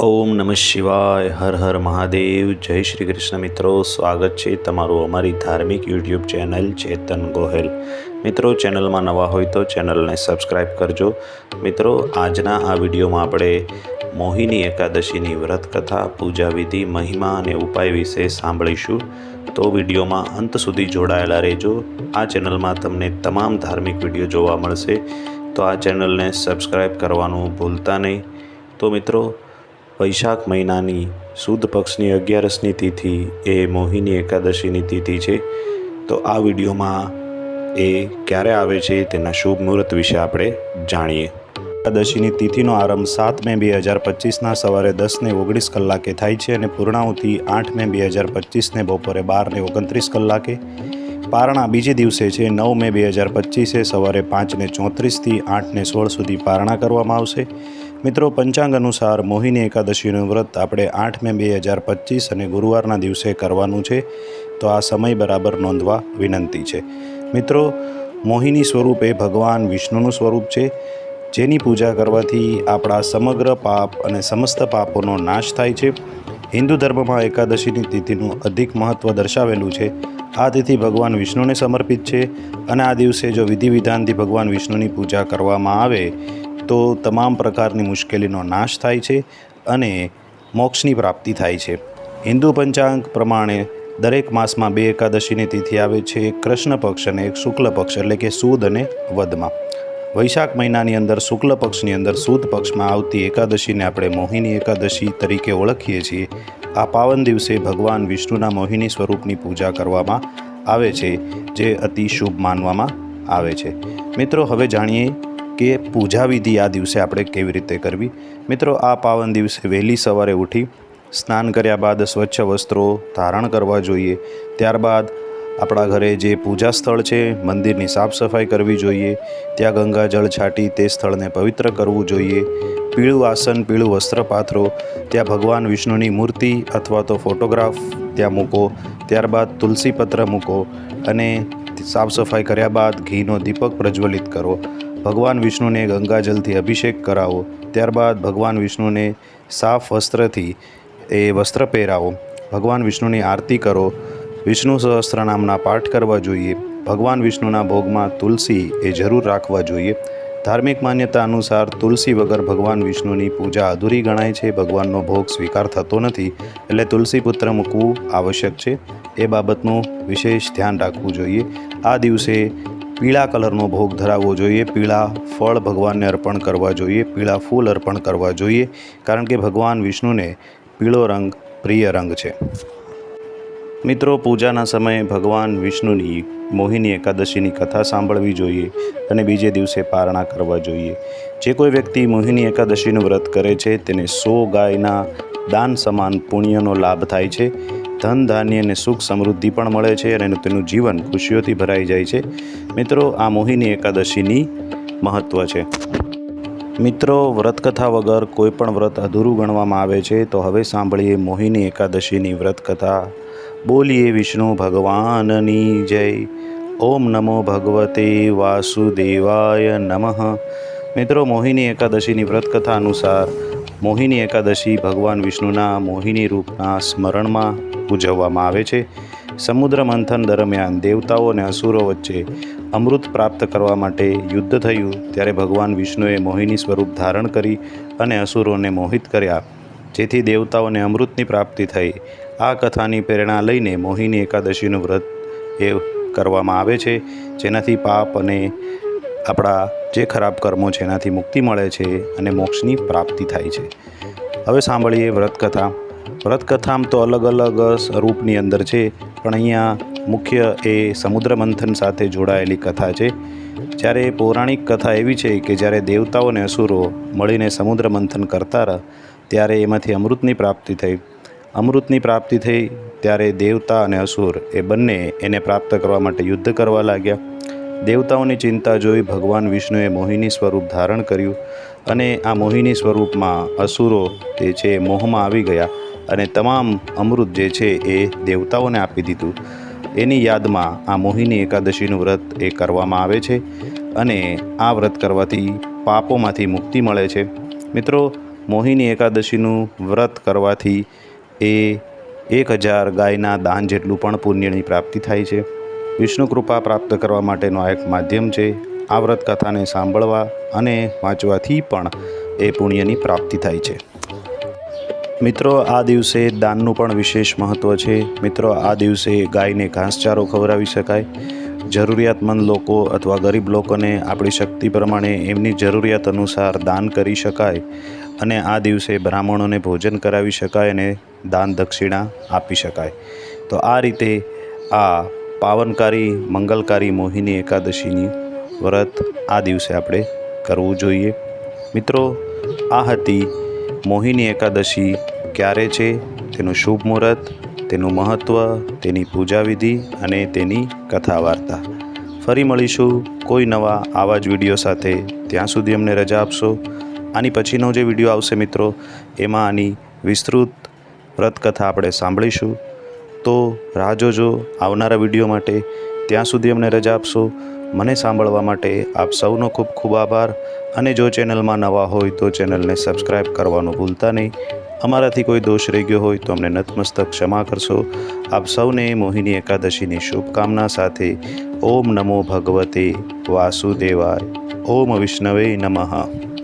ઓમ નમઃ શિવાય. હર હર મહાદેવ. જય શ્રી કૃષ્ણ. મિત્રો, સ્વાગત છે તમારું અમારી ધાર્મિક યુટ્યુબ ચેનલ ચેતન ગોહેલ. મિત્રો, ચેનલમાં નવા હોય તો ચેનલને સબસ્ક્રાઈબ કરજો. મિત્રો, આજના આ વિડીયોમાં આપણે મોહિની એકાદશીની વ્રત કથા, પૂજા વિધિ, મહિમા અને ઉપાય વિશે સાંભળીશું. તો વિડીયોમાં અંત સુધી જોડાયેલા રહેજો. આ ચેનલમાં તમને તમામ ધાર્મિક વિડીયો જોવા મળશે, તો આ ચેનલને સબસ્ક્રાઈબ કરવાનું ભૂલતા નહીં. તો મિત્રો, વૈશાખ મહિનાની સુદ પક્ષની 11મી તિથિ એ મોહિની એકાદશીની તિથિ છે. તો આ વિડીયોમાં એ ક્યારે આવે છે તેના શુભ મુહૂર્ત વિશે આપણે જાણીએ. એકાદશીની તિથિનો આરંભ 7 મે 2025ના સવારે 10:19 કલાકે થાય છે અને પૂર્ણાહુતિ 8 મે 2025ને બપોરે 12:29 કલાકે. પારણા બીજે દિવસે છે 9 મે 2025 સવારે 5:34થી 8:16 સુધી પારણા કરવામાં આવશે. મિત્રો, પંચાંગ અનુસાર મોહિની એકાદશીનું વ્રત આપણે 8 મે 2025 અને ગુરુવારના દિવસે કરવાનું છે, તો આ સમય બરાબર નોંધવા વિનંતી છે. મિત્રો, મોહિની સ્વરૂપ એ ભગવાન વિષ્ણુનું સ્વરૂપ છે, જેની પૂજા કરવાથી આપણા સમગ્ર પાપ અને સમસ્ત પાપોનો નાશ થાય છે. હિન્દુ ધર્મમાં એકાદશીની તિથિનું અધિક મહત્ત્વ દર્શાવેલું છે. આ તિથિ ભગવાન વિષ્ણુને સમર્પિત છે અને આ દિવસે જો વિધિ વિધાનથી ભગવાન વિષ્ણુની પૂજા કરવામાં આવે તો તમામ પ્રકારની મુશ્કેલીનો નાશ થાય છે અને મોક્ષની પ્રાપ્તિ થાય છે. હિન્દુ પંચાંગ પ્રમાણે દરેક માસમાં 2 એકાદશીની તિથિ આવે છે, એક કૃષ્ણ પક્ષ અને એક શુક્લ પક્ષ, એટલે કે સુદ અને વદમાં. વૈશાખ મહિનાની અંદર શુક્લ પક્ષની અંદર સુદ પક્ષમાં આવતી એકાદશીને આપણે મોહિની એકાદશી તરીકે ઓળખીએ છીએ. આ પાવન દિવસે ભગવાન વિષ્ણુના મોહિની સ્વરૂપની પૂજા કરવામાં આવે છે, જે અતિ શુભ માનવામાં આવે છે. મિત્રો, હવે જાણીએ કે પૂજા વિધિ આ દિવસે આપણે કેવી રીતે કરવી. મિત્રો, આ પાવન દિવસે વહેલી સવારે ઉઠી સ્નાન કર્યા બાદ સ્વચ્છ વસ્ત્રો ધારણ કરવા જોઈએ. ત્યારબાદ આપણા ઘરે જે પૂજા સ્થળ છે, મંદિરની સાફ સફાઈ કરવી જોઈએ. ત્યાં ગંગાજળ છાંટી તે સ્થળને પવિત્ર કરવું જોઈએ. પીળું આસન, પીળું વસ્ત્ર પાથરો. ત્યાં ભગવાન વિષ્ણુની મૂર્તિ અથવા તો ફોટોગ્રાફ ત્યાં મૂકો. ત્યારબાદ તુલસી પત્ર મૂકો અને સાફ સફાઈ કર્યા બાદ ઘીનો દીપક પ્રજ્વલિત કરો. ભગવાન વિષ્ણુને ગંગાજલથી અભિષેક કરાવો. ત્યારબાદ ભગવાન વિષ્ણુને સાફ વસ્ત્રથી એ વસ્ત્ર પહેરાવો. ભગવાન વિષ્ણુની આરતી કરો. વિષ્ણુ સહસ્ત્રનામના પાઠ કરવા જોઈએ. ભગવાન વિષ્ણુના ભોગમાં તુલસી એ જરૂર રાખવા જોઈએ. ધાર્મિક માન્યતા અનુસાર તુલસી વગર ભગવાન વિષ્ણુની પૂજા અધૂરી ગણાય છે. ભગવાનનો ભોગ સ્વીકાર થતો નથી, એટલે તુલસી પુત્ર મૂકવું આવશ્યક છે. એ બાબતનું વિશેષ ધ્યાન રાખવું જોઈએ. આ દિવસે પીળા કલરનો ભોગ ધરાવવો જોઈએ. પીળા ફળ ભગવાનને અર્પણ કરવા જોઈએ. પીળા ફૂલ અર્પણ કરવા જોઈએ, કારણ કે ભગવાન વિષ્ણુને પીળો રંગ પ્રિય રંગ છે. મિત્રો, પૂજાના સમયે ભગવાન વિષ્ણુની મોહિની એકાદશીની કથા સાંભળવી જોઈએ અને બીજે દિવસે પારણા કરવા જોઈએ. જે કોઈ વ્યક્તિ મોહિની એકાદશીનું વ્રત કરે છે તેને 100 ગાયના દાન સમાન પુણ્યનો લાભ થાય છે. ધન, ધાન્ય અને સુખ સમૃદ્ધિ પણ મળે છે અને તેનું જીવન ખુશીઓથી ભરાઈ જાય છે. મિત્રો, આ મોહિની એકાદશીની મહત્ત્વ છે. મિત્રો, વ્રતકથા વગર કોઈ પણ વ્રત અધૂરું ગણવામાં આવે છે. તો હવે સાંભળીએ મોહિની એકાદશીની વ્રતકથા. બોલીએ વિષ્ણુ ભગવાનની જય. ઓમ નમો ભગવતે વાસુદેવાય નમઃ. મિત્રો, મોહિની એકાદશીની વ્રતકથા અનુસાર મોહિની એકાદશી ભગવાન વિષ્ણુના મોહિની રૂપના સ્મરણમાં ઉજવવામાં આવે છે. સમુદ્ર મંથન દરમિયાન દેવતાઓ અને અસુરો વચ્ચે અમૃત પ્રાપ્ત કરવા માટે યુદ્ધ થયું, ત્યારે ભગવાન વિષ્ણુએ મોહિની સ્વરૂપ ધારણ કરી અને અસુરોને મોહિત કર્યા, જેથી દેવતાઓને અમૃતની પ્રાપ્તિ થઈ. આ કથાની પ્રેરણા લઈને મોહિની એકાદશીનું વ્રત એ કરવામાં આવે છે, જેનાથી પાપ અને આપણા જે ખરાબ કર્મો છે એનાથી મુક્તિ મળે છે અને મોક્ષની પ્રાપ્તિ થાય છે. હવે સાંભળીએ વ્રતકથા. વ્રતકથામાં તો અલગ અલગ સ્વરૂપની અંદર છે, પણ અહીંયા મુખ્ય એ સમુદ્ર મંથન સાથે જોડાયેલી કથા છે. જ્યારે પૌરાણિક કથા એવી છે કે જ્યારે દેવતાઓ અને અસુરો મળીને સમુદ્ર મંથન કરતા રહ્યા, ત્યારે એમાંથી અમૃતની પ્રાપ્તિ થઈ. અમૃતની પ્રાપ્તિ થઈ ત્યારે દેવતા અને અસુર એ બંને એને પ્રાપ્ત કરવા માટે યુદ્ધ કરવા લાગ્યા. દેવતાઓની ચિંતા જોઈ ભગવાન વિષ્ણુએ મોહિની સ્વરૂપ ધારણ કર્યું અને આ મોહિની સ્વરૂપમાં અસુરો જે છે મોહમાં આવી ગયા અને તમામ અમૃત જે છે એ દેવતાઓને આપી દીધું. એની યાદમાં આ મોહિની એકાદશીનું વ્રત એ કરવામાં આવે છે અને આ વ્રત કરવાથી પાપોમાંથી મુક્તિ મળે છે. મિત્રો, મોહિની એકાદશીનું વ્રત કરવાથી એ 1000 ગાયના દાન જેટલું પણ પુણ્યની પ્રાપ્તિ થાય છે. વિષ્ણુ કૃપા પ્રાપ્ત કરવા માટેનો આ એક માધ્યમ છે. આ વ્રત કથાને સાંભળવા અને વાંચવાથી પણ એ પુણ્યની પ્રાપ્તિ થાય છે. મિત્રો, આ દિવસે દાનનું પણ વિશેષ મહત્ત્વ છે. મિત્રો, આ દિવસે ગાયને ઘાસચારો ખવડાવી શકાય. જરૂરિયાતમંદ લોકો અથવા ગરીબ લોકોને આપણી શક્તિ પ્રમાણે એમની જરૂરિયાત અનુસાર દાન કરી શકાય અને આ દિવસે બ્રાહ્મણોને ભોજન કરાવી શકાય અને દાન દક્ષિણા આપી શકાય. તો આ રીતે આ પાવનકારી મંગલકારી મોહિની એકાદશીની વ્રત આ દિવસે આપણે કરવું જોઈએ. મિત્રો, આ હતી મોહિની એકાદશી ક્યારે છે, તેનું શુભ મુહૂર્ત, તેનું મહત્ત્વ, તેની પૂજાવિધિ અને તેની કથા વાર્તા. ફરી મળીશું કોઈ નવા આવા જ વિડીયો સાથે. ત્યાં સુધી અમને રજા આપશો. આની પછીનો જે વિડીયો આવશે મિત્રો, એમાં આની વિસ્તૃત વ્રતકથા આપણે સાંભળીશું. તો રાહ જોજો આવનારા વિડીયો માટે. ત્યાં સુધી અમને રજા આપશો. મને સાંભળવા માટે આપ સૌનો ખૂબ ખૂબ આભાર. અને જો ચેનલમાં નવા હોય તો ચેનલને સબસ્ક્રાઈબ કરવાનું ભૂલતા નહીં. અમારાથી કોઈ દોષ રહી ગયો હોય તો અમને નતમસ્તક ક્ષમા કરશો. આપ સૌને મોહિની એકાદશીની શુભકામના સાથે ઓમ નમો ભગવતે વાસુદેવાય. ઓમ વિષ્ણવે નમઃ.